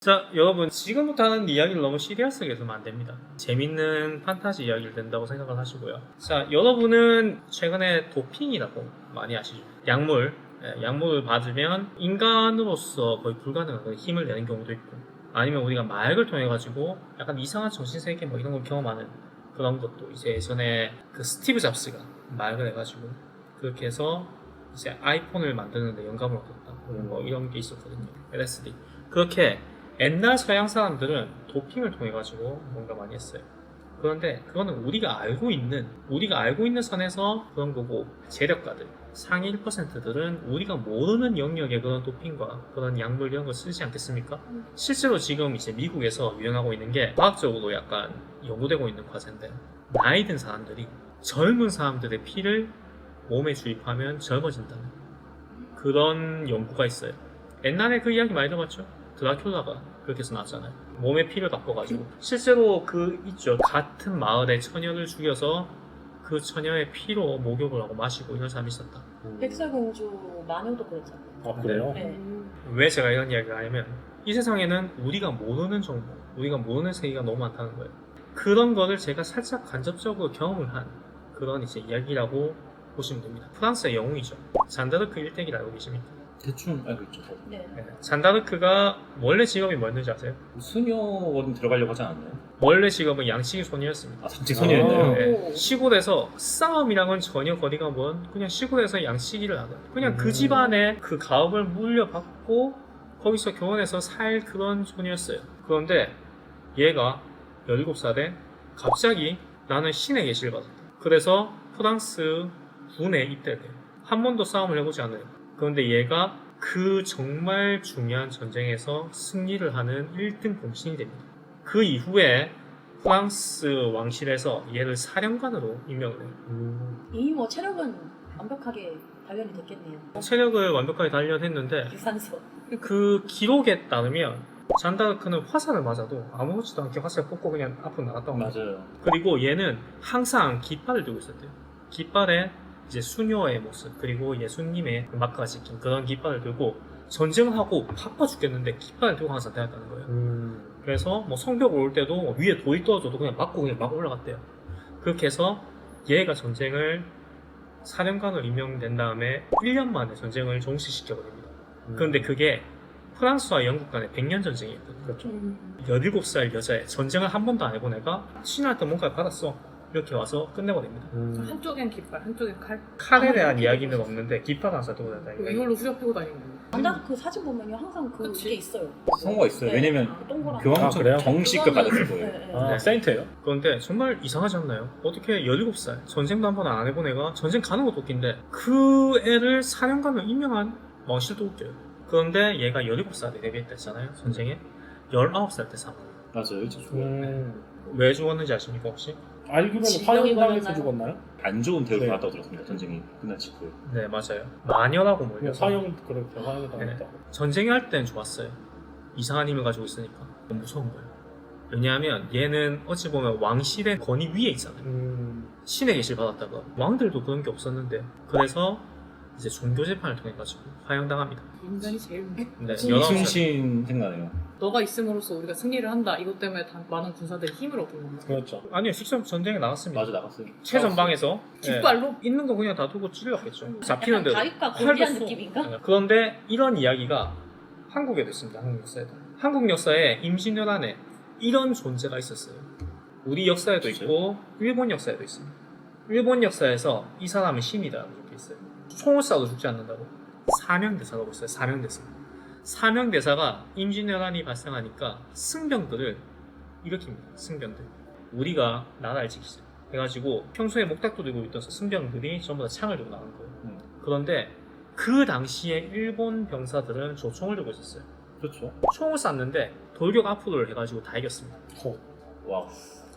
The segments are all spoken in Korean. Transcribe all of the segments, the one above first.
자, 여러분 지금부터 하는 이야기를 너무 시리어스하게 해서는 안 됩니다. 재밌는 판타지 이야기를 된다고 생각을 하시고요. 자, 여러분은 최근에 도핑이라고 많이 아시죠? 약물을 받으면 인간으로서 거의 불가능한 그런 힘을 내는 경우도 있고, 아니면 우리가 마약을 통해 가지고 약간 이상한 정신세계 뭐 이런 걸 경험하는 그런 것도 이제 예전에 그 스티브 잡스가 마약을 해가지고 그렇게 해서 이제 아이폰을 만드는데 영감을 얻었다 뭐 이런 게 있었거든요. LSD. 그렇게 옛날 서양 사람들은 도핑을 통해 가지고 뭔가 많이 했어요. 그런데 그거는 우리가 알고 있는 선에서 그런 거고, 재력가들 상위 1%들은 우리가 모르는 영역의 그런 도핑과 그런 약물 이런 걸 쓰지 않겠습니까? 실제로 지금 이제 미국에서 유행하고 있는 게 과학적으로 약간 연구되고 있는 과제인데, 나이 든 사람들이 젊은 사람들의 피를 몸에 주입하면 젊어진다는 그런 연구가 있어요. 옛날에 그 이야기 많이 들어봤죠? 드라큘라가 그렇게 해서 나왔잖아요. 몸에 피를 바꿔가지고. 실제로 있죠. 같은 마을의 처녀를 죽여서 그 처녀의 피로 목욕을 하고 마시고 이런 사람이 있었다. 백설공주 마녀도 그랬잖아요. 아, 그래요? 네. 왜 제가 이런 이야기를 하냐면, 이 세상에는 우리가 모르는 정보, 우리가 모르는 세계가 너무 많다는 거예요. 그런 거를 제가 살짝 간접적으로 경험을 한 그런 이제 이야기라고 보시면 됩니다. 프랑스의 영웅이죠. 잔다르크 일대기를 알고 계십니까? 대충 알고 있죠. 네. 잔다르크가 원래 직업이 뭐였는지 아세요? 수녀원 들어가려고 하지 않았나요? 원래 직업은 양치기 소녀였습니다. 아, 잠직 소녀였나요? 네. 시골에서 싸움이랑은 전혀 거리가 먼 그냥 시골에서 양치기를 하는, 그냥 그 집안에 그 가업을 물려받고 거기서 결혼해서 살 그런 소녀였어요. 그런데 얘가 17살에 갑자기 나는 신의 계시를 받았다. 그래서 프랑스 군에 입대를 해요. 한 번도 싸움을 해보지 않아요. 그런데 얘가 그 정말 중요한 전쟁에서 승리를 하는 1등 공신이 됩니다. 그 이후에 프랑스 왕실에서 얘를 사령관으로 임명을 해요. 이미 뭐 체력은 완벽하게 단련이 됐겠네요. 체력을 완벽하게 단련했는데, 유산소. 그 기록에 따르면 잔다르크는 화살을 맞아도 아무렇지도 않게 화살 꽂고 그냥 앞으로 나갔다고 합니다. 맞아요. 그리고 얘는 항상 깃발을 들고 있었대요. 깃발에 이제 수녀의 모습, 그리고 예수님의 마크가 찍힌 그런 깃발을 들고 전쟁을 하고 바빠 죽겠는데 깃발을 들고 항상 다녔다는 거예요. 그래서 뭐 성벽 올 때도 위에 돌이 떨어져도 그냥 맞고 그냥 막 올라갔대요. 그렇게 해서 얘가 전쟁을 사령관으로 임명된 다음에 1년 만에 전쟁을 종식시켜버립니다. 그런데 그게 프랑스와 영국 간의 100년 전쟁이었거든요. 그렇죠. 17살 여자애, 전쟁을 한 번도 안 해본 애가 신한테 뭔가를 받았어. 이렇게 와서 끝내버립니다. 한쪽엔 깃발, 한쪽엔 칼. 칼에 대한 이야기는 없는데 깃발 항상 들고 다닌다. 이걸로 후려피고 다니는 거예요. 잔다르크 그 사진 보면요 항상 그치. 그게 있어요. 성우가 있어요. 네. 왜냐면 동그란. 교황청 그래요? 정식급 받았을 거예요. 네, 네. 네. 세인트예요? 그런데 정말 이상하지 않나요? 어떻게 17살, 전쟁도 한 번 안 해본 애가 전쟁 가는 것도 웃긴데 그 애를 사령관으로 임명한 왕실도 웃겨요. 그런데 얘가 17살에 데뷔했댔잖아요, 전쟁에. 19살 때 사망. 맞아요. 일찍 죽어요. 왜 죽었는지 아십니까 혹시? 알기로는 질병이 화형당해서 걸렸나요? 죽었나요? 안 좋은 대우를 네. 받았다고 들었습니다. 전쟁이 끝난 직후에. 네, 맞아요. 마녀라고 몰려서. 화형 그렇게 화형을 당했다고. 전쟁에 할 때는 좋았어요. 이상한 힘을 가지고 있으니까. 너무 무서운 거예요. 왜냐하면 얘는 어찌 보면 왕실의 권위 위에 있잖아요. 신의 계시를 받았다가. 왕들도 그런 게 없었는데, 그래서 이제 종교 재판을 통해 가지고 화형당합니다. 인간이 제일 네, 19살. 이순신 생각나요. 너가 있음으로써 우리가 승리를 한다. 이것 때문에 많은 군사들이 힘을 얻은 겁니다. 그렇죠. 아니요, 직접 전쟁에 나갔습니다. 맞아, 나갔어요. 최전방에서 깃발로? 있는 거 그냥 다 두고 찔렀겠죠. 잡히는 약간 대로. 다윗과 칼도 골리앗 쏘고. 느낌인가? 네. 그런데 이런 이야기가 한국에도 있습니다. 한국 역사에도. 한국 역사에 임진왜란에 이런 존재가 있었어요. 우리 역사에도 있고 일본 역사에도 있습니다. 일본 역사에서 이 사람은 신이다라고 적혀 있어요. 총을 쏴도 죽지 않는다고. 사명대사라고 있어요. 사명대사. 사명대사가 임진왜란이 발생하니까 승병들을 일으킵니다. 승병들. 우리가 나라를 지키자 해가지고 평소에 목탁도 들고 있던 승병들이 전부 다 창을 들고 나온 거예요. 그런데 그 당시에 일본 병사들은 조총을 들고 있었어요. 그렇죠. 총을 쐈는데 돌격 앞으로를 해가지고 다 이겼습니다. 와우.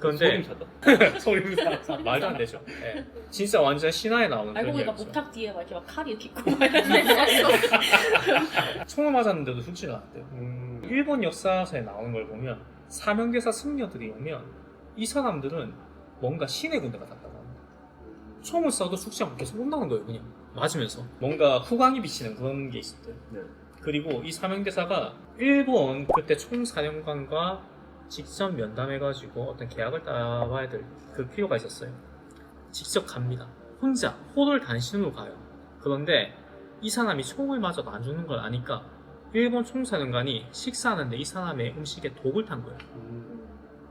그런데 소름 돋아. 소리가 말도 안 되죠. 네. 진짜 완전 신화에 나오는 알고 그런 보니까 이야기죠. 목탁 뒤에 막 이렇게 막 칼이 이렇게 있고 막 이러는데 총을 맞았는데도 죽지는 않았대요. 일본 역사서에 나오는 걸 보면 사명대사 승려들이 오면 이 사람들은 뭔가 신의 군대 같았다고 합니다. 총을 쏴도 죽지 않고 계속 온다는 거예요. 그냥 맞으면서 뭔가 후광이 비치는 그런 게 있었대요. 네. 그리고 이 사명대사가 일본 그때 총사령관과 직접 면담해가지고 어떤 계약을 따봐야 될 그 필요가 있었어요. 직접 갑니다. 혼자 호를 단신으로 가요. 그런데 이 사람이 총을 맞아도 안 죽는 걸 아니까 일본 총사령관이 식사하는데 이 사람의 음식에 독을 탄 거예요.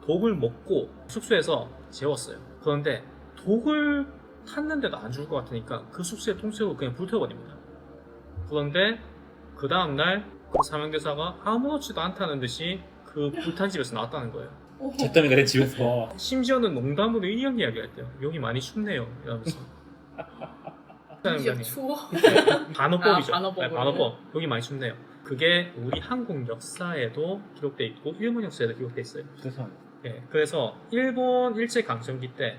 독을 먹고 숙소에서 재웠어요. 그런데 독을 탔는데도 안 죽을 것 같으니까 그 숙소에 통째로 그냥 불태워버립니다. 그런데 그 다음날 그 사명대사가 아무렇지도 않다는 듯이 그 불탄 집에서 나왔다는 거예요. 잿더미가 된 집에서. 심지어는 농담으로 이런 이야기를 했대요. 여기 많이 춥네요. 이러면서. 진짜 추워. 반어법이죠. 아, 반어법으로. 네, 반어법. 여기 많이 춥네요. 그게 우리 한국 역사에도 기록돼 있고 일본 역사에도 기록돼 있어요. 세상에. 예, 그래서 일본 일제강점기 때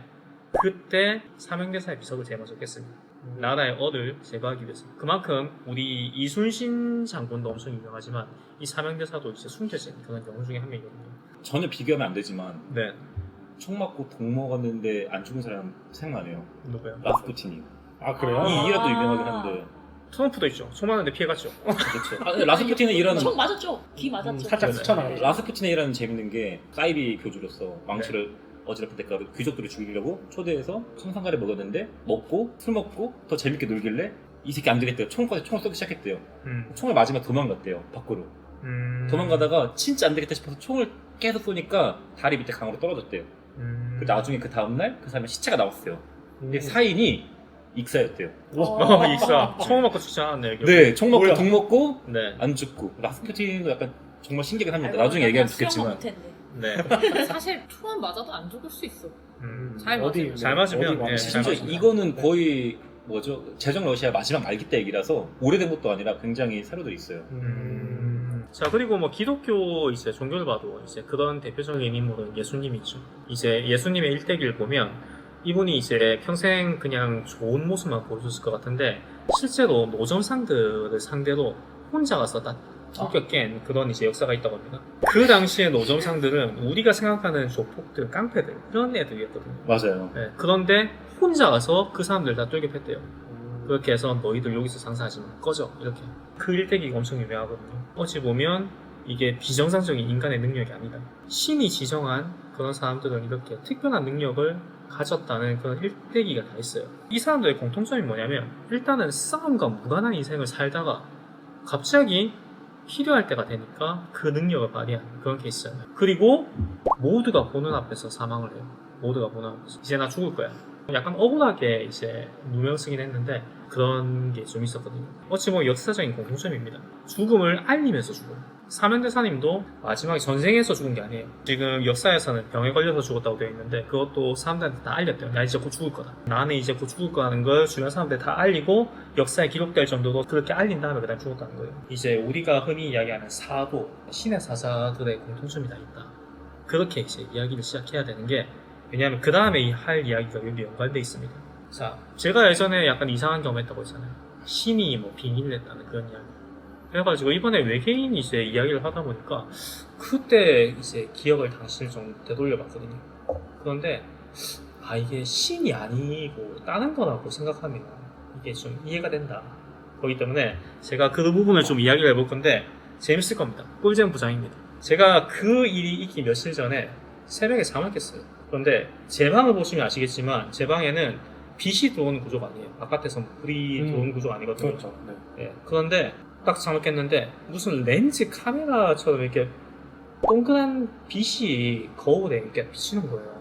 그때 사명대사의 비석을 제거했습니다. 나라의 어를 제거하기 위해서. 그만큼 우리 이순신 장군도 엄청 유명하지만 이 사명대사도 이제 숨겨진 그런 영웅 중에 한 명이거든요. 전혀 비교하면 안 되지만 네, 총 맞고 독 먹었는데 안 죽은 사람 생각나네요. 누구요? 라스푸틴이. 아 그래요? 이 이라도 유명하긴 한데. 트럼프도 있죠. 총 맞는데 피해갔죠. 그렇죠. 아, 근데 라스푸틴은 이런 총 맞았죠? 귀 맞았죠? 살짝 네. 스쳐나가죠. 라스푸틴의 일하는 재밌는 게 사이비 교주로서 왕실을 어지럽힌 대가로 귀족들을 죽이려고 초대해서 청산가를 먹였는데 먹고 술 먹고 더 재밌게 놀길래 이 새끼 안 되겠대요. 총을 쏘기 시작했대요. 총을 맞으면 도망갔대요. 밖으로. 도망가다가 진짜 안 되겠다 싶어서 총을 계속 쏘니까 다리 밑에 강으로 떨어졌대요. 그 나중에 그 다음날 그 사람의 시체가 나왔어요. 근데 사인이 익사였대요. 익사. 총 맞고 죽지 않았네요. 결국. 네, 총 먹고 뭐야? 독 먹고 네. 안 죽고. 라스푸틴도 약간 정말 신기하긴 합니다. 알고 나중에 보니까 얘기하면 수영만 좋겠지만. 못했네. 네. 사실 총은 맞아도 안 죽을 수 있어. 잘 어디 맞으면. 잘 맞으면, 어디 예, 잘 심지어 맞습니다. 이거는 거의 뭐죠? 제정 러시아 마지막 말기 때 얘기라서 오래된 것도 아니라 굉장히 새로도 있어요. 자, 그리고 뭐 기독교 이제 종교를 봐도 이제 그런 대표적인 인물은 예수님이 있죠. 이제 예수님의 일대기를 보면 이분이 이제 평생 그냥 좋은 모습만 보여줬을 것 같은데 실제로 노점상들을 상대로 혼자 가서 다 성격 깬 그런 이제 역사가 있다고 합니다. 그 당시에 노점상들은 우리가 생각하는 조폭들, 깡패들 이런 애들이었거든요. 맞아요. 네, 그런데 혼자 가서 그 사람들 다 돌격했대요. 그렇게 해서 너희들 여기서 장사하지 마, 꺼져 이렇게. 그 일대기가 엄청 유명하거든요. 어찌 보면 이게 비정상적인 인간의 능력이 아니다. 신이 지정한 그런 사람들은 이렇게 특별한 능력을 가졌다는 그런 일대기가 다 있어요. 이 사람들의 공통점이 뭐냐면 일단은 싸움과 무관한 인생을 살다가 갑자기 필요할 때가 되니까 그 능력을 발휘하는 그런 케이스잖아요. 그리고 모두가 보는 앞에서 사망을 해요. 모두가 보는 앞에서. 이제 나 죽을 거야. 약간 억울하게 이제 누명 쓰긴 했는데 그런 게 좀 있었거든요. 어찌 보면 역사적인 공통점입니다. 죽음을 알리면서 죽어요. 사면대사님도 마지막에 전쟁에서 죽은 게 아니에요. 지금 역사에서는 병에 걸려서 죽었다고 되어 있는데 그것도 사람들한테 다 알렸대요. 나 이제 곧 죽을 거다. 나는 이제 곧 죽을 거라는 걸 주변 사람들한테 다 알리고 역사에 기록될 정도로 그렇게 알린 다음에 그다음 죽었다는 거예요. 이제 우리가 흔히 이야기하는 사도, 신의 사자들의 공통점이 다 있다. 그렇게 이제 이야기를 시작해야 되는 게 왜냐하면 그 다음에 할 이야기가 여기 연관되어 있습니다. 자, 제가 예전에 약간 이상한 경험했다고 했잖아요. 신이 뭐 빙의를 했다는 그런 이야기. 그래가지고 이번에 외계인이 이제 이야기를 하다 보니까 그때 이제 기억을 당시를 좀 되돌려봤거든요. 그런데 아 이게 신이 아니고 다른 거라고 생각하면 이게 좀 이해가 된다. 그렇기 때문에 제가 그 부분을 좀 이야기를 해볼 건데 재밌을 겁니다. 꿀잼 부장입니다. 제가 그 일이 있기 며칠 전에 새벽에 잠을 깼어요. 그런데 제 방을 보시면 아시겠지만 제 방에는 빛이 들어오는 구조가 아니에요. 바깥에서 불이 들어오는 구조가 아니거든요. 그렇죠. 네. 예, 그런데 딱 잠을 깼는데 무슨 렌즈 카메라처럼 이렇게 동그란 빛이 거울에 이렇게 비치는 거예요.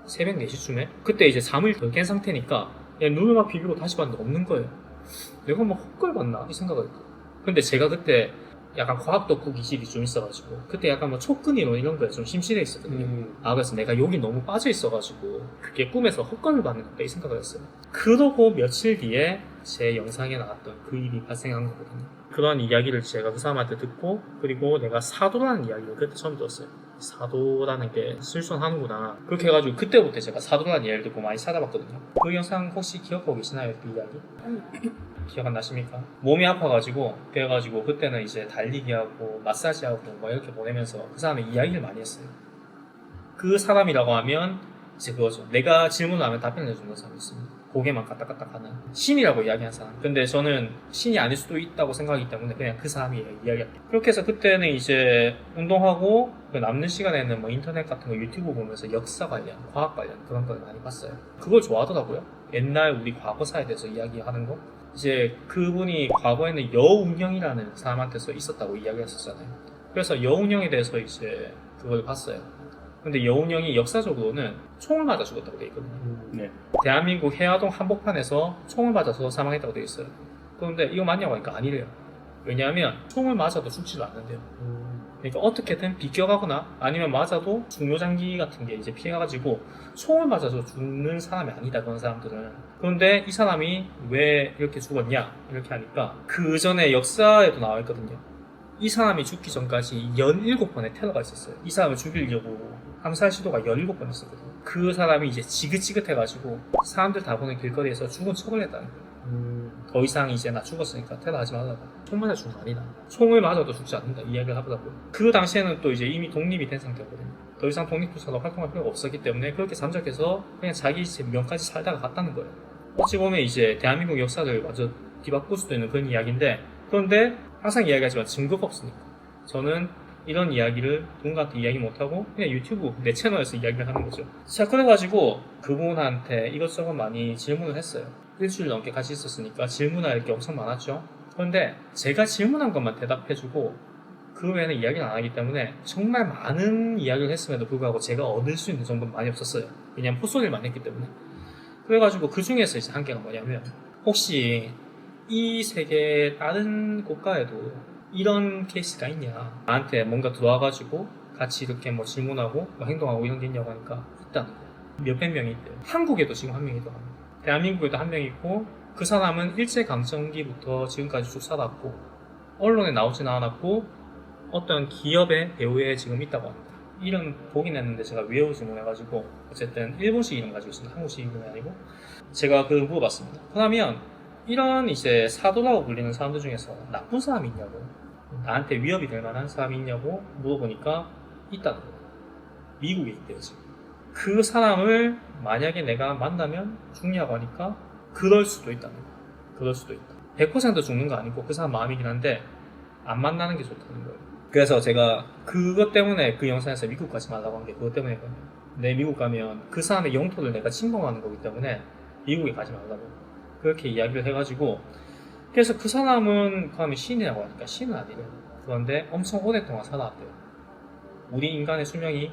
새벽 4시쯤에. 그때 이제 잠을 덜 깬 상태니까 그냥 눈을 막 비비고 다시 봤는데 없는 거예요. 내가 뭐 헛걸 봤나? 이 생각을 했고. 근데 제가 그때 약간 과학 덕후 기질이 좀 있어가지고 그때 약간 뭐 촉근이론 이런 거에 좀 심취해 있었거든요. 아 그래서 내가 여기 너무 빠져 있어가지고 그게 꿈에서 헛간을 받는 건가 이 생각을 했어요. 그러고 며칠 뒤에 제 영상에 나왔던 그 일이 발생한 거거든요. 그런 이야기를 제가 그 사람한테 듣고 그리고 내가 사도라는 이야기를 그때 처음 들었어요. 사도라는 게 실존하는구나. 그렇게 해가지고 그때부터 제가 사도라는 이야기를 듣고 많이 찾아봤거든요. 그 영상 혹시 기억하고 계시나요? 그 이야기? 기억 안 나십니까? 몸이 아파가지고 그래가지고 그때는 이제 달리기하고 마사지하고 뭐 이렇게 보내면서 그 사람의 이야기를 많이 했어요. 그 사람이라고 하면 이제 그거죠. 내가 질문을 하면 답변을 해주는 사람이 있습니다. 고개만 까딱까딱 하는 신이라고 이야기한 사람. 근데 저는 신이 아닐 수도 있다고 생각하기 때문에 그냥 그 사람이 이야기할게요. 그렇게 해서 그때는 이제 운동하고 그 남는 시간에는 뭐 인터넷 같은 거 유튜브 보면서 역사 관련, 과학 관련 그런 걸 많이 봤어요. 그걸 좋아하더라고요. 옛날 우리 과거사에 대해서 이야기하는 거. 이제 그분이 과거에는 여운형이라는 사람한테서 있었다고 이야기했었잖아요. 그래서 여운형에 대해서 이제 그걸 봤어요. 근데 여운형이 역사적으로는 총을 맞아 죽었다고 돼 있거든요. 네. 대한민국 해화동 한복판에서 총을 맞아서 사망했다고 돼 있어요. 그런데 이거 맞냐고 하니까 아니래요. 왜냐하면 총을 맞아도 죽지를 않는데요. 그러니까 어떻게든 비껴가거나 아니면 맞아도 중요장기 같은 게 이제 피해가지고 총을 맞아서 죽는 사람이 아니다, 그런 사람들은. 그런데 이 사람이 왜 이렇게 죽었냐 이렇게 하니까 그 전에 역사에도 나와 있거든요. 이 사람이 죽기 전까지 17번의 테러가 있었어요. 이 사람을 죽이려고 암살 시도가 17번 있었거든요. 그 사람이 이제 지긋지긋해가지고 사람들 다 보는 길거리에서 죽은 척을 했다는 거예요. 더 이상 이제 나 죽었으니까 테러하지 말라고. 총 맞아 죽은 거 아니다. 총을 맞아도 죽지 않는다, 이 이야기를 하더라고요. 그 당시에는 또 이제 이미 독립이 된 상태였거든요. 더 이상 독립투사로 활동할 필요가 없었기 때문에 그렇게 잠적해서 그냥 자기 명까지 살다가 갔다는 거예요. 어찌 보면 이제 대한민국 역사를 완전 뒤바꿀 수도 있는 그런 이야기인데, 그런데 항상 이야기하지만 증거가 없으니까 저는 이런 이야기를 누군가한테 이야기 못하고 그냥 유튜브 내 채널에서 이야기를 하는 거죠. 자, 그래가지고 그분한테 이것저것 많이 질문을 했어요. 일주일 넘게 같이 있었으니까 질문할 게 엄청 많았죠. 그런데 제가 질문한 것만 대답해주고 그 외에는 이야기를 안 하기 때문에 정말 많은 이야기를 했음에도 불구하고 제가 얻을 수 있는 정보는 많이 없었어요. 왜냐면 헛소리를 많이 했기 때문에. 그래가지고 그 중에서 이제 한 개가 뭐냐면, 혹시 이 세계 다른 국가에도 이런 케이스가 있냐, 나한테 뭔가 들어와가지고 같이 이렇게 뭐 질문하고 뭐 행동하고 이런 게 있냐고 하니까 있다는 거예요. 몇백 명이 있대요. 한국에도 지금 한 명이 더합니다. 대한민국에도 한 명 있고, 그 사람은 일제강점기부터 지금까지 쭉 살았고 언론에 나오진 않았고 어떤 기업의 배우에 지금 있다고 합니다. 이름 보긴 했는데 제가 외우지 못해가지고 어쨌든 일본식 이름 가지고 있습니다. 한국식 이름이 아니고. 제가 그걸 물어봤습니다. 그러면 이런 이제 사도라고 불리는 사람들 중에서 나쁜 사람이 있냐고, 나한테 위협이 될 만한 사람이 있냐고 물어보니까 있다는 거예요. 미국에 있대요 지금. 그 사람을 만약에 내가 만나면 죽냐고 하니까 그럴 수도 있다는 거예요. 그럴 수도 있다. 100% 죽는 거 아니고 그 사람 마음이긴 한데 안 만나는 게 좋다는 거예요. 그래서 제가 그것 때문에 그 영상에서 미국 가지 말라고 한 게 그것 때문이거든요. 내 미국 가면 그 사람의 영토를 내가 침범하는 거기 때문에 미국에 가지 말라고 그렇게 이야기를 해가지고, 그래서 그 사람은 그러면 신이라고 하니까 신은 아니래요. 그런데 엄청 오랫동안 살아왔대요. 우리 인간의 수명이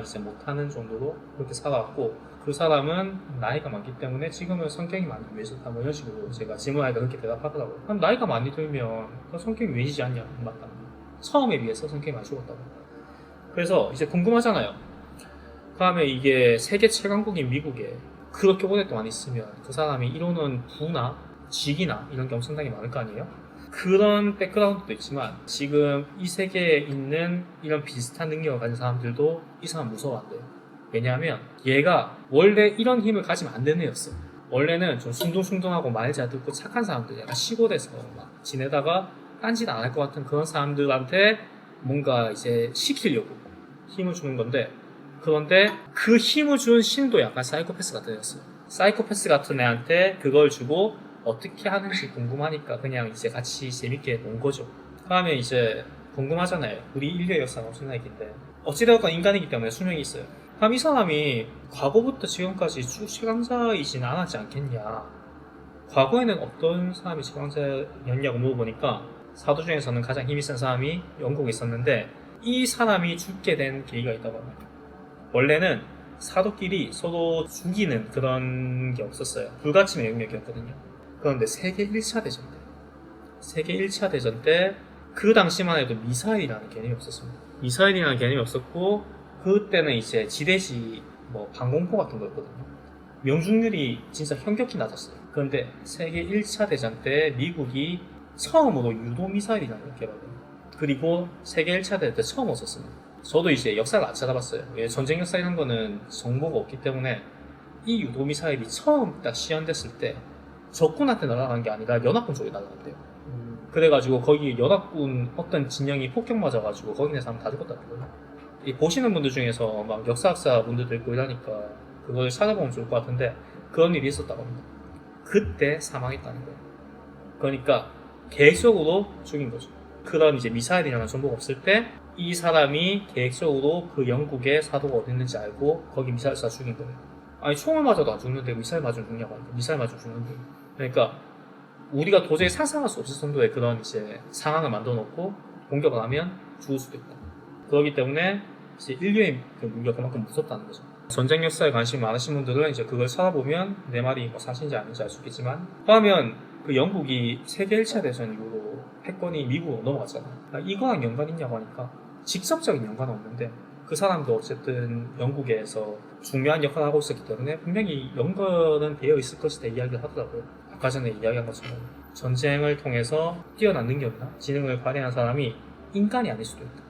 이제 못하는 정도로 그렇게 살아왔고, 그 사람은 나이가 많기 때문에 지금은 성격이 많이 유해졌다, 뭐 이런 식으로 제가 질문하니까 그렇게 대답하더라고요. 그럼 나이가 많이 들면 그 성격이 유해지지 않냐, 맞다. 처음에 비해서 성격이 많이 죽었다고. 그래서 이제 궁금하잖아요. 그다음에 이게 세계 최강국인 미국에 그렇게 오랫동안 있으면 그 사람이 이루는 부나 직이나 이런 게 엄청나게 많을 거 아니에요? 그런 백그라운드도 있지만 지금 이 세계에 있는 이런 비슷한 능력을 가진 사람들도 이 사람 무서워한대요. 왜냐하면 얘가 원래 이런 힘을 가지면 안 되는 애였어. 원래는 좀 숭둥숭둥하고 말 잘 듣고 착한 사람들, 약간 시골에서 막 지내다가 딴짓 안 할 것 같은 그런 사람들한테 뭔가 이제 시키려고 힘을 주는 건데, 그런데 그 힘을 준 신도 약간 사이코패스 같은 애였어요. 사이코패스 같은 애한테 그걸 주고 어떻게 하는지 궁금하니까 그냥 이제 같이 재밌게 논 거죠. 그다음에 이제 궁금하잖아요. 우리 인류의 역사가 엄청나게 긴데 어찌되었건 인간이기 때문에 수명이 있어요. 그럼 이 사람이 과거부터 지금까지 쭉 최강자이진 않았지 않겠냐, 과거에는 어떤 사람이 최강자였냐고 물어보니까 사도 중에서는 가장 힘이 센 사람이 영국에 있었는데, 이 사람이 죽게 된 계기가 있다고 합니다. 원래는 사도끼리 서로 죽이는 그런 게 없었어요. 불가침의 영역이었거든요. 그런데 세계 1차 대전 때 그 당시만 해도 미사일이라는 개념이 없었습니다. 미사일이라는 개념이 없었고, 그때는 이제 지대지 뭐 방공포 같은 거였거든요. 명중률이 진짜 현격히 낮았어요. 그런데 세계 1차 대전 때 미국이 처음으로 유도 미사일이라는 걸 개발해요. 그리고 세계 1차 대전 때 처음 없었습니다. 저도 이제 역사를 안 찾아봤어요. 전쟁 역사 이런 거는 정보가 없기 때문에 이 유도 미사일이 처음 딱 시연됐을 때 적군한테 날아간 게 아니라 연합군 쪽에 날아갔대요. 그래가지고 거기 연합군 어떤 진영이 폭격 맞아가지고 거기 있는 사람 다 죽었다는 거예요. 이 보시는 분들 중에서 막 역사학사 분들도 있고 이러니까 그걸 찾아보면 좋을 것 같은데 그런 일이 있었다고 합니다. 그때 사망했다는 거예요. 그러니까 계획적으로 죽인 거죠. 그런 이제 미사일이라는 정보가 없을 때 이 사람이 계획적으로 그 영국에 사도가 어디 있는지 알고 거기 미사일 쏴 죽인 거예요. 아니 총을 맞아도 안 죽는데 미사일 맞으면 죽냐고 하니까 미사일 맞으면 죽는데. 그러니까 우리가 도저히 상상할 수 없을 정도의 그런 이제 상황을 만들어 놓고 공격을 하면 죽을 수도 있다. 그렇기 때문에 이제 인류의 그 무기가 그만큼 무섭다는 거죠. 전쟁 역사에 관심이 많으신 분들은 이제 그걸 찾아보면 내 말이 뭐 사실인지 아닌지 알 수 있겠지만, 그러면 그 영국이 세계 1차 대전 이후로 패권이 미국으로 넘어갔잖아요. 그러니까 이거랑 연관이 있냐고 하니까 직접적인 연관은 없는데 그 사람도 어쨌든 영국에서 중요한 역할을 하고 있었기 때문에 분명히 연관은 되어 있을 것이다 이야기를 하더라고요. 아까 전에 이야기한 것처럼 전쟁을 통해서 뛰어난 능력이나 지능을 발휘한 사람이 인간이 아닐 수도 있다.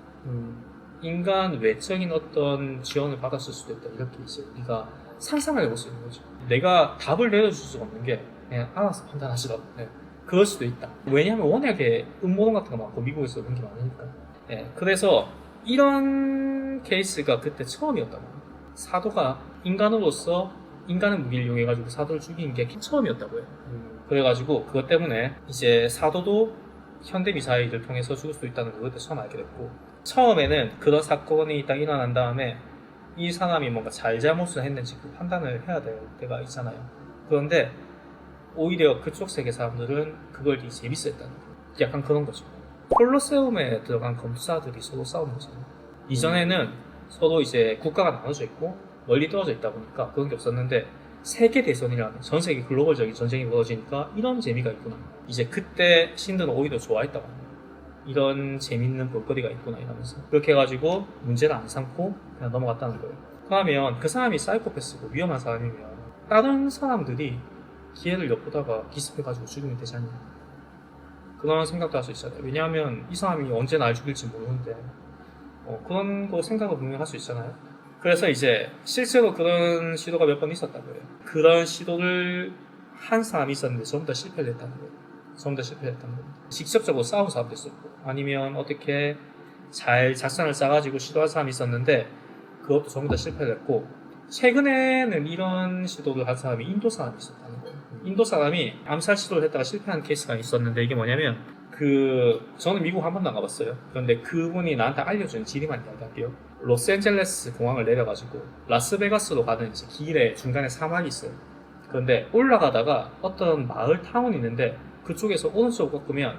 인간 외적인 어떤 지원을 받았을 수도 있다. 이렇게 이제 우리가 상상을 해볼 수 있는 거죠. 내가 답을 내려줄 수가 없는 게 그냥 알아서 판단하시라. 네. 그럴 수도 있다. 왜냐하면 워낙에 음모론 같은 거 많고 미국에서 그런 게 많으니까. 네. 그래서 이런 케이스가 그때 처음이었다고 합니다. 사도가 인간으로서 인간의 무기를 이용해가지고 사도를 죽인 게 처음이었다고 해요. 그래가지고 그것 때문에 이제 사도도 현대 미사일을 통해서 죽을 수 있다는 걸 그때 처음 알게 됐고, 처음에는 그런 사건이 딱 일어난 다음에 이 사람이 뭔가 잘잘못을 했는지 그 판단을 해야 될 때가 있잖아요. 그런데 오히려 그쪽 세계 사람들은 그걸 되게 재밌어 했다는 거예요. 약간 그런 거죠. 콜로세움에 들어간 검투사들이 서로 싸우는 거잖아요. 이전에는 서로 이제 국가가 나눠져 있고 멀리 떨어져 있다 보니까 그런 게 없었는데 세계 대전이라는 전 세계 글로벌적인 전쟁이 벌어지니까 이런 재미가 있구나. 이제 그때 신들은 오히려 좋아했다고 합니다. 이런 재밌는 볼거리가 있구나 이러면서 그렇게 해가지고 문제를 안 삼고 그냥 넘어갔다는 거예요. 그러면 그 사람이 사이코패스고 위험한 사람이면 다른 사람들이 기회를 엿보다가 기습해가지고 죽이면 되지 않냐, 그런 생각도 할 수 있잖아요. 왜냐하면 이 사람이 언제 날 죽일지 모르는데 그런 거 생각을 분명히 할 수 있잖아요. 그래서 이제 실제로 그런 시도가 몇 번 있었다고 해요. 그런 시도를 한 사람이 있었는데 전부 다 실패를 했다는 거예요. 전부 다 실패했다는 겁니다. 직접적으로 싸운 사람도 있었고 아니면 어떻게 잘 작전을 짜가지고 시도한 사람이 있었는데 그것도 전부 다 실패를 했고, 최근에는 이런 시도를 한 사람이 인도 사람이 있었다는 거예요. 인도 사람이 암살 시도를 했다가 실패한 케이스가 있었는데 이게 뭐냐면 저는 미국 한 번도 안 가봤어요. 그런데 그분이 나한테 알려준 지리만 이야기할게요. 로스앤젤레스 공항을 내려가지고 라스베가스로 가는 이제 길에 중간에 사막이 있어요. 그런데 올라가다가 어떤 마을 타운이 있는데 그쪽에서 오른쪽으로 꺾으면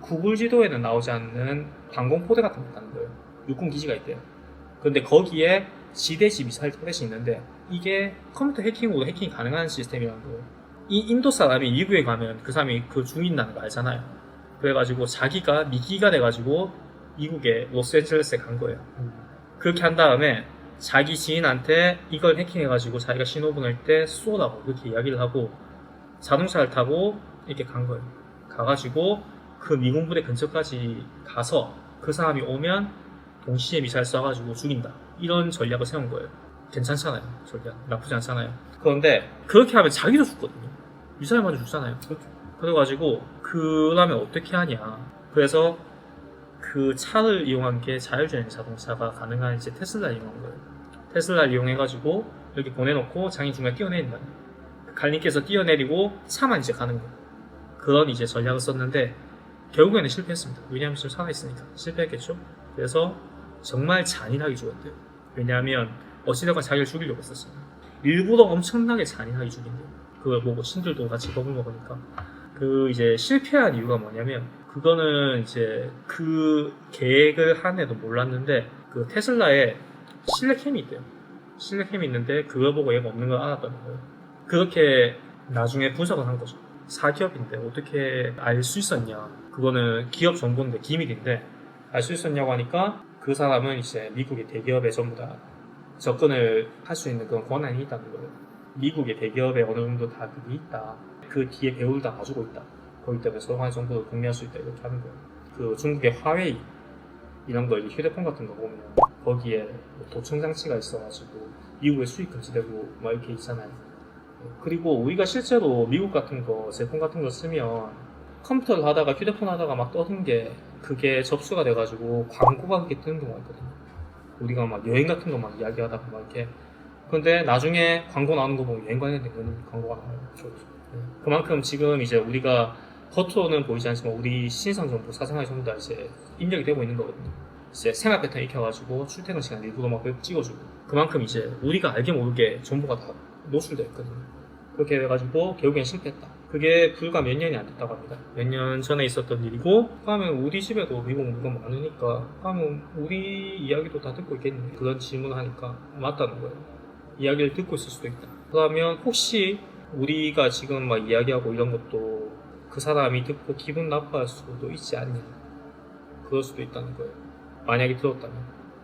구글 지도에는 나오지 않는 방공포대 같은 게 있다는 거예요. 육군 기지가 있대요. 그런데 거기에 지대지 미사일 터렛이 있는데 이게 컴퓨터 해킹으로 해킹이 가능한 시스템이라는 거예요. 이 인도 사람이 미국에 가면 그 사람이 그 죽인다는 거 알잖아요. 그래가지고 자기가 미기가 돼가지고 미국의 로스앤젤레스에 간 거예요. 그렇게 한 다음에 자기 지인한테 이걸 해킹해가지고 자기가 신호 보낼 때 쏘라고 그렇게 이야기를 하고 자동차를 타고 이렇게 간 거예요. 가가지고 그 미군 부대 근처까지 가서 그 사람이 오면 동시에 미사일 쏴가지고 죽인다, 이런 전략을 세운 거예요. 괜찮잖아요. 전략 나쁘지 않잖아요. 그런데 그렇게 하면 자기도 죽거든요. 미사일 맞아 죽잖아요. 그래가지고 그러면 어떻게 하냐, 그래서 그 차를 이용한 게 자율주행 자동차가 가능한 이제 테슬라를 이용한 거예요. 테슬라를 이용해가지고 이렇게 보내놓고 장인 중간에 뛰어내린다. 갈림길에서 뛰어내리고 차만 이제 가는 거예요. 그런 이제 전략을 썼는데 결국에는 실패했습니다. 왜냐하면 지금 살아있으니까 실패했겠죠. 그래서 정말 잔인하게 죽었대요. 왜냐하면 어찌되건 자기를 죽이려고 했었어요. 일부러 엄청나게 잔인하게 죽인대요. 그걸 보고 신들도 같이 겁을 먹으니까. 그 이제 실패한 이유가 뭐냐면 그거는 이제 그 계획을 한 애도 몰랐는데 그 테슬라에 실내캠이 있대요. 실내캠이 있는데 그걸 보고 얘가 없는 걸 알았다는 거예요. 그렇게 나중에 분석을 한 거죠. 사기업인데 어떻게 알 수 있었냐, 그거는 기업 정보인데 기밀인데 알 수 있었냐고 하니까 그 사람은 이제 미국의 대기업에 전부 다 접근을 할 수 있는 그런 권한이 있다는 거예요. 미국의 대기업에 어느 정도 다 그게 있다, 그 뒤에 배우를 다 봐주고 있다, 그렇기 때문에 서로 간의 정보를 공유할 수 있다, 이렇게 하는 거예요. 그 중국의 화웨이 이런 거 휴대폰 같은 거 보면 거기에 도청 장치가 있어가지고 미국에 수익 금지되고 막 이렇게 있잖아요. 그리고 우리가 실제로 미국 같은 거 제품 같은 거 쓰면 컴퓨터를 하다가 휴대폰 하다가 막 떠든 게 그게 접수가 돼가지고 광고가 그렇게 뜨는 경우가 있거든요. 우리가 막 여행 같은 거 막 이야기하다가 막 이렇게 근데 나중에 광고 나오는 거 보면 여행 관련된 건 광고가 나와요. 그만큼 지금 이제 우리가 겉으로는 보이지 않지만 우리 신상 정보, 사생활 정보 다 이제 입력이 되고 있는 거거든요. 이제 생활 패턴 익혀가지고 출퇴근 시간 일부러 막 찍어주고 그만큼 이제 우리가 알게 모르게 정보가 다 노출되어 있거든요. 그렇게 돼가지고 결국엔 실패했다. 그게 불과 몇 년이 안 됐다고 합니다. 몇 년 전에 있었던 일이고 그러면 우리 집에도 미국 물건 많으니까 그러면 우리 이야기도 다 듣고 있겠네. 그런 질문을 하니까 맞다는 거예요. 이야기를 듣고 있을 수도 있다. 그러면 혹시 우리가 지금 막 이야기하고 이런 것도 그 사람이 듣고 기분 나빠할 수도 있지 않냐. 그럴 수도 있다는 거예요. 만약에 들었다면.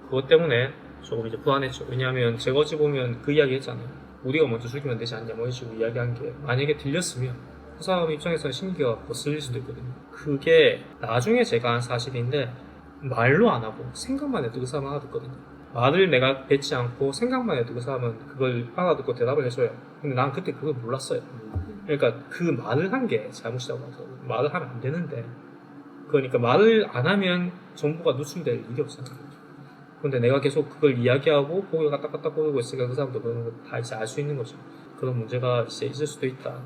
그것 때문에 조금 이제 불안했죠. 왜냐하면 제가 어찌 보면 그 이야기 했잖아요. 우리가 먼저 죽이면 되지 않냐 뭐 이런 식으로 이야기한 게 만약에 들렸으면 그 사람 입장에서는 심기가 거슬릴 수도 있거든요. 그게 나중에 제가 한 사실인데 말로 안 하고 생각만 해도 그 사람은 알아듣거든요. 말을 내가 뱉지 않고 생각만 해도 그 사람은 그걸 알아듣고 대답을 해줘요. 근데 난 그때 그걸 몰랐어요. 그러니까 그 말을 한 게 잘못이라고 해서 말을 하면 안 되는데 그러니까 말을 안 하면 정보가 누출될 일이 없잖아요. 근데 내가 계속 그걸 이야기하고 고개가 까딱까딱 거리고 있으니까 그 사람도 그런 거 다 이제 알 수 있는 거죠. 그런 문제가 이제 있을 수도 있다.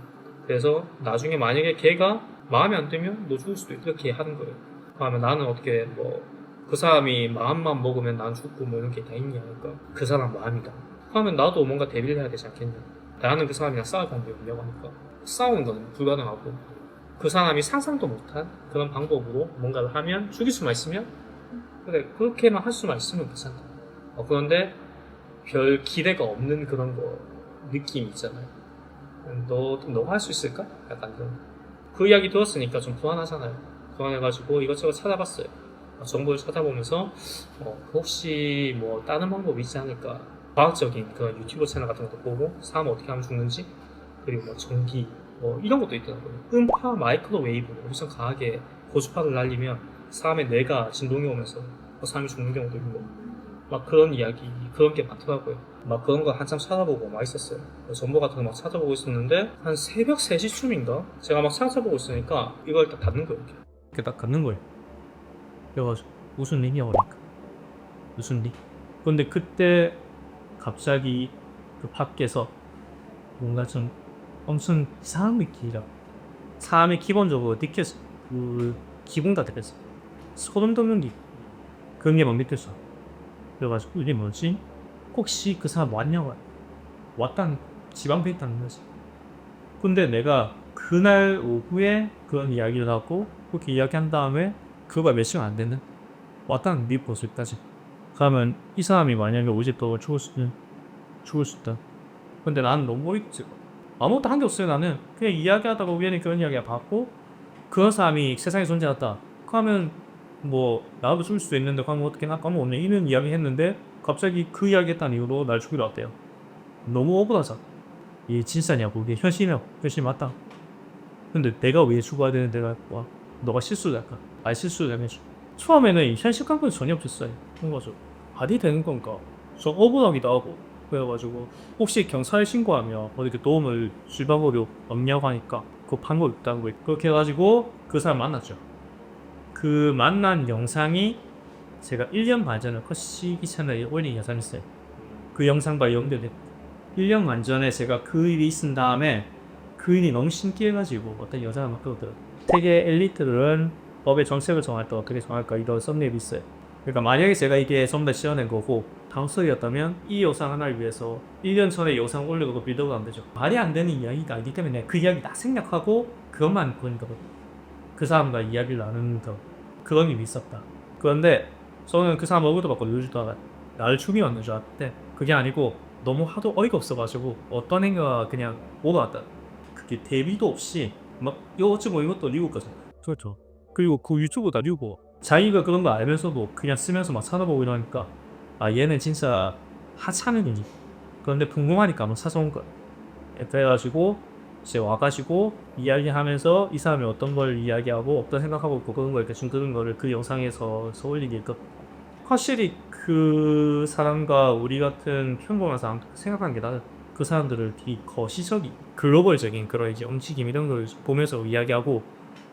그래서 나중에 만약에 걔가 마음에 안 들면 너 죽을 수도 있다. 이렇게 하는 거예요. 그러면 나는 어떻게 뭐 그 사람이 마음만 먹으면 난 죽고 뭐 이런 게 다 있냐. 그러니까 그 사람 마음이다. 그러면 나도 뭔가 대비를 해야 되지 않겠냐. 나는 그 사람이랑 싸울 방법이 없냐고 하니까 싸우는 건 불가능하고 그 사람이 상상도 못한 그런 방법으로 뭔가를 하면 죽일 수만 있으면 그래 그렇게만 할 수만 있으면 괜찮다. 그런데 별 기대가 없는 그런 거 느낌이 있잖아요. 너 할 수 있을까? 약간 그 이야기 들었으니까 좀 불안하잖아요. 불안해가지고 이것저것 찾아봤어요. 정보를 찾아보면서 혹시 뭐 다른 방법이 있지 않을까. 과학적인 그런 유튜브 채널 같은 것도 보고 사람 어떻게 하면 죽는지 그리고 뭐 전기 뭐 이런 것도 있더라고요. 음파 마이크로웨이브로 엄청 강하게 고주파를 날리면 사람의 뇌가 진동이 오면서 사람이 죽는 경우도 있고 막 그런 이야기 그런 게 많더라고요. 막 그런 거 한참 찾아보고 막 있었어요. 정보 같은 거 막 찾아보고 있었는데 한 새벽 3시쯤인가 제가 막 찾아보고 있으니까 이걸 딱 닫는 거예요. 이렇게 딱 갖는 거예요. 그래가지고 무슨 일이야 그러니까 무슨 일? 근데 그때 갑자기 그 밖에서 뭔가 좀 엄청 이상한 느낌이라 사람이 기본적으로 느꼈어. 그 기분가 느꼈어. 소름 돋는 게 그런 게 막 느꼈어. 그래가지고 이게 뭐지? 혹시 그 사람 왔냐고 왔다는 집 앞에 있다는 거지. 근데 내가 그날 오후에 그런 이야기를 하고 그렇게 이야기한 다음에 그거가 몇 시간 안 됐는 왔다는 네 모습까지 그러면 이 사람이 만약에 우리 또 죽을 수 있다. 근데 나는 너무 어이없지. 아무것도 한 게 없어요. 나는 그냥 이야기하다가 우연히 그런 이야기가 봤고 그런 사람이 세상에 존재했다. 그러면 뭐 나도 죽을 수도 있는데 그러면 어떻게 나 까면 오늘 이런 이야기 했는데 갑자기 그 이야기 했다는 이유로 날 죽이러 왔대요. 너무 억울하잖아. 이게 진짜냐고 이게 현실이냐고 현실 맞다. 근데 내가 왜 죽어야 되는데 내가 와 너가 실수를 할까? 실수를 하면 처음에는 현실 감각이 전혀 없었어요. 그래가지고 말이 되는 건가? 좀 억울하기도 하고 그래가지고 혹시 경찰에 신고하면 어떻게 도움을 줄 방법이 없냐고 하니까 그 방법이 없다는 거예요. 그렇게 해가지고 그 사람 만났죠. 그 만난 영상이 제가 1년 반 전에 커시기 채널에 올린 영상이 있어요. 그 영상과 연결돼 1년 반 전에 제가 그 일이 있은 다음에 그 일이 너무 신기해가지고 어떤 여자가 막 그러더라고요. 세계 엘리트들은 법의 정책을 정할 때 어떻게 정할까 이런 썸네일이 있어요. 그러니까 만약에 제가 이게 전부 다 씌워낸 거고 다음 소리였다면 이 영상 하나를 위해서 1년 전에 영상 올려놓고 빌드업은 안 되죠. 말이 안 되는 이야기가 아니기 때문에 그 이야기 다 생략하고 그것만 보는 거거든요. 그 사람과 이야기를 나누는 거 그런 일이 있었다. 그런데 저는 그 사람 얼굴도 받고 누르다가 나를 죽이러 왔는 줄 알았는데 그게 아니고 너무 하도 어이가 없어가지고 어떤 애가 그냥 오러왔다. 그게 대비도 없이 막 이거 어찌고 이것도 리고 거잖아. 그렇죠. 그리고 그 유튜브 다 리고 자기가 그런 거 알면서도 그냥 쓰면서 막 찾아보고 이러니까 얘는 진짜 하찮은이지. 그런데 궁금하니까 한번 찾아온 거야. 그래가지고 이제 와가지고 이야기하면서 이 사람이 어떤 걸 이야기하고 어떤 생각하고 있고 그런 걸 대충 그런 거를 그 영상에서 올리니까 확실히 그 사람과 우리 같은 평범한 사람 생각하는 게 나은 그 사람들을 되게 거시적인 글로벌적인 그런 이제 움직임 이런 걸 보면서 이야기하고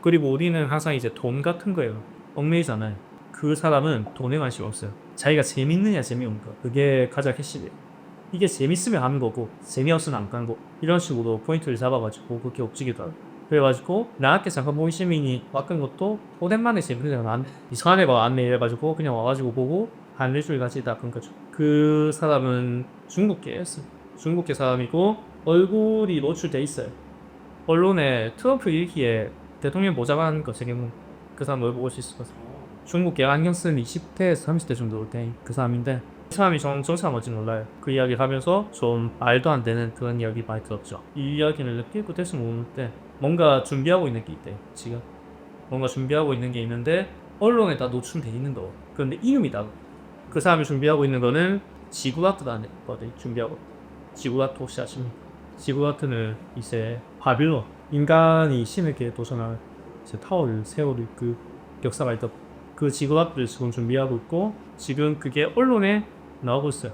그리고 우리는 항상 이제 돈 같은 거예요. 얽매이잖아요. 그 사람은 돈에 관심 없어요. 자기가 재밌느냐 재미없는가 그게 가장 핵심이에요. 이게 재밌으면 하는 거고 재미없으면 안 가는 거 이런 식으로 포인트를 잡아가지고 그렇게 움직이더라고. 그래가지고 나한테 잠깐 모의 시민이 왔던 것도 오랜만에 재밌는 안 이상한 애가 왔네 이래가지고 그냥 와가지고 보고 한 일주일 같이 다 끈 거죠. 그 사람은 중국계였어. 중국계 사람이고 얼굴이 노출돼 있어요. 언론에 트럼프 일기에 대통령 보좌관 거 제게는 그 사람 얼굴 볼 수 있을 것 같아요. 중국계 안경 쓴 20대에서 30대 정도 올 때 그 사람인데 이 사람이 좀 정체가 뭔지 몰라요. 그 이야기를 하면서 좀 말도 안 되는 그런 이야기 많이 들었죠. 이 이야기를 느끼고 될지 모르는데 뭔가 준비하고 있는 게 있대. 지금 뭔가 준비하고 있는 게 있는데 언론에 다 노출돼 있는 거. 그런데 이름이 다르고 그 사람이 준비하고 있는 거는 지구라트라는 거거든. 준비하고 지구라트 혹시 아십니까? 지구라트는 이제 바빌론 인간이 신에게 도전할 이제 타워를 세울 그 역사가 있다. 그 지구라트를 지금 준비하고 있고 지금 그게 언론에 나오고 있어요.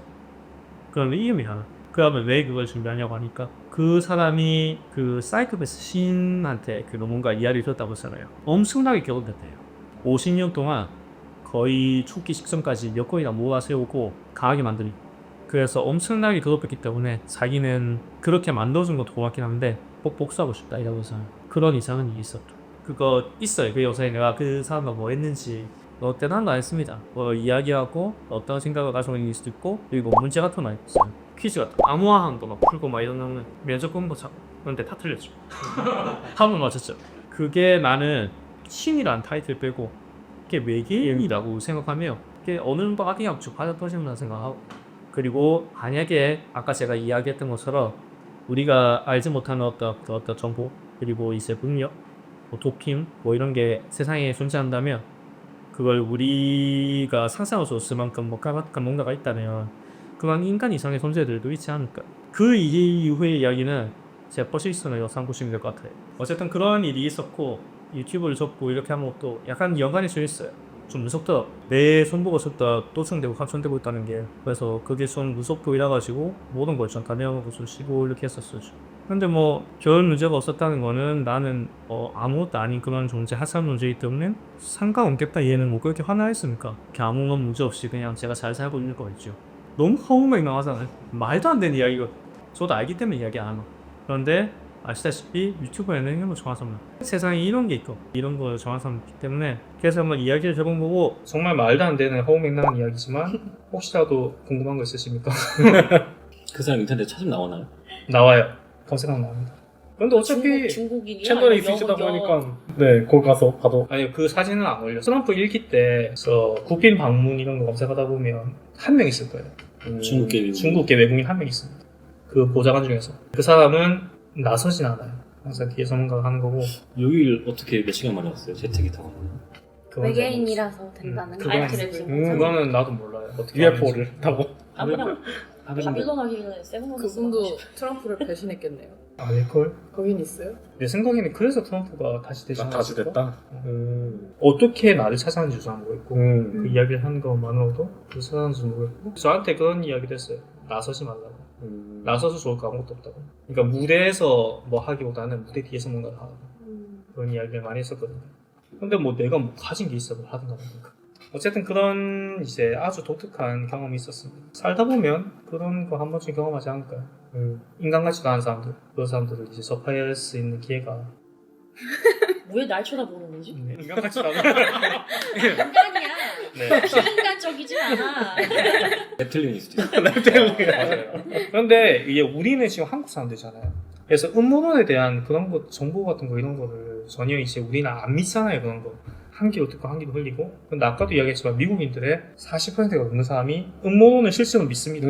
그러면 이름이 하나. 그러면 왜 그걸 준비하냐고 하니까 그 사람이 그 사이코패스 신한테 그 뭔가 이야기를 들었다고 했잖아요. 엄청나게 결혼됐대요. 50년 동안 거의 죽기 직전까지 몇 건이나 모아 세우고 강하게 만드니. 그래서 엄청나게 괴롭혔기 때문에 자기는 그렇게 만들어준 것도 고맙긴 한데 꼭 복수하고 싶다 이라고 해서 그런 이상은 있었죠. 그거 있어요. 그 영상에 내가 그 사람과 뭐 했는지 뭐 대단한 거 안 했습니다. 뭐 이야기하고 어떤 생각을 가지고 있는 수도 있고 그리고 문제 같은 거 많이 있어요. 퀴즈 같은 거 암호화한 거 막 풀고 막 이런 거는 면접 공부차 그런데 다 틀렸죠. 한번 맞췄죠. 그게 나는 신이란 타이틀 빼고 그게 외계인이라고 생각하며 그게 어느 바디하고 받아 터진다 생각하고 그리고 만약에 아까 제가 이야기했던 것처럼 우리가 알지 못하는 어떤 정보 그리고 이제 능력 뭐 도핑 뭐 이런 게 세상에 존재한다면 그걸 우리가 상상할 수 없을 만큼 뭐 까맣게 뭔가가 있다면 그런 인간 이상의 존재들도 있지 않을까. 그 이후의 이야기는 제 퍼시스는 영상 보시면 될 것 같아요. 어쨌든 그런 일이 있었고 유튜브를 접고 이렇게 하면 또 약간 연관이 좀 있어요. 좀 무섭더라고. 내 손보고 싶다 또충되고 감천되고 있다는 게. 그래서 그게 좀 무섭고 이래가지고 모든 걸 좀 다 내어놓고 좀 쉬고 이렇게 했었어요. 근데 뭐 별 문제가 없었다는 거는 나는 아무것도 아닌 그런 존재 하찮은 존재이기 때문에 상관없겠다. 얘는 뭐 그렇게 화나했습니까? 이렇게 아무런 문제 없이 그냥 제가 잘 살고 있는 거겠죠. 너무 허무맹랑하잖아요. 말도 안 되는 이야기가. 저도 알기 때문에 이야기 안 하고. 그런데 아시다시피 유튜브에는 이런 거 정한 사람 세상에 이런 게 있고 이런 거 정한 사람 있기 때문에 그래서 한번 이야기를 해본거고 정말 말도 안 되는 허무맹랑한 이야기지만 혹시라도 궁금한 거 있으십니까? 그 사람 인터넷 찾으면 나오나요? 나와요. 검색하면 나옵니다. 근데 어차피 중국인이야? 채널이 아니면 있으시다 영어? 보니까 네 거기 가서 봐도 아니 그 사진은 안 올려. 트럼프 1기 때 국빈 방문 이런 거 검색하다 보면 한 명 있을 거예요. 중국계 외국인 한 명 있습니다. 그 보좌관 중에서 그 사람은 나서진 않아요. 항상 뒤에서 뭔가 하는 거고. 여기를 어떻게 몇 시간 만에 왔어요? 재택이 타고. 그건 잘 외계인이라서 된다는 그건 알트랩 그거는 나도 몰라요. 어떻게 UFO를 타고 그냥 바빌론 하길래 세븐 그분도 트럼프를 배신했겠네요. 아닐걸? 거긴 있어요? 내 생각에는 그래서 트럼프가 다시 되지 다시 않았을까? 됐다. 어떻게 나를 찾아왔는지도 안 모르겠고 그 이야기를 하는 것만으로도 왜 찾아왔는지도 모르겠고 저한테 그런 이야기도 했어요. 나서지 말라고. 나서서 좋을 거 아무것도 없다고. 그러니까 무대에서 뭐 하기보다는 무대 뒤에서 뭔가를 하라고. 그런 이야기를 많이 했었거든요. 근데 뭐 내가 뭐 가진 게 있어 뭐 하든가 말든가. 어쨌든 그런 이제 아주 독특한 경험이 있었습니다. 살다 보면 그런 거 한 번쯤 경험하지 않을까요? 인간 같지도 않은 사람들, 그런 사람들을 이제 접할 수 있는 기회가. 왜 날 쳐다보는 거지? 네, 인간 같지도 않은. 인간이야. 네. 비인간적이진 않아. 랩틀린일 수도 있어요. 맞아요. 그런데 이게 우리는 지금 한국 사람들이잖아요. 그래서 음모론에 대한 그런 거, 정보 같은 거 이런 거를 전혀 이제 우리는 안 믿잖아요. 그런 거. 한 귀로 듣고 한 귀로 흘리고. 근데 아까도 이야기했지만 미국인들의 40%가 넘는 사람이 음모론을 실제로 믿습니다.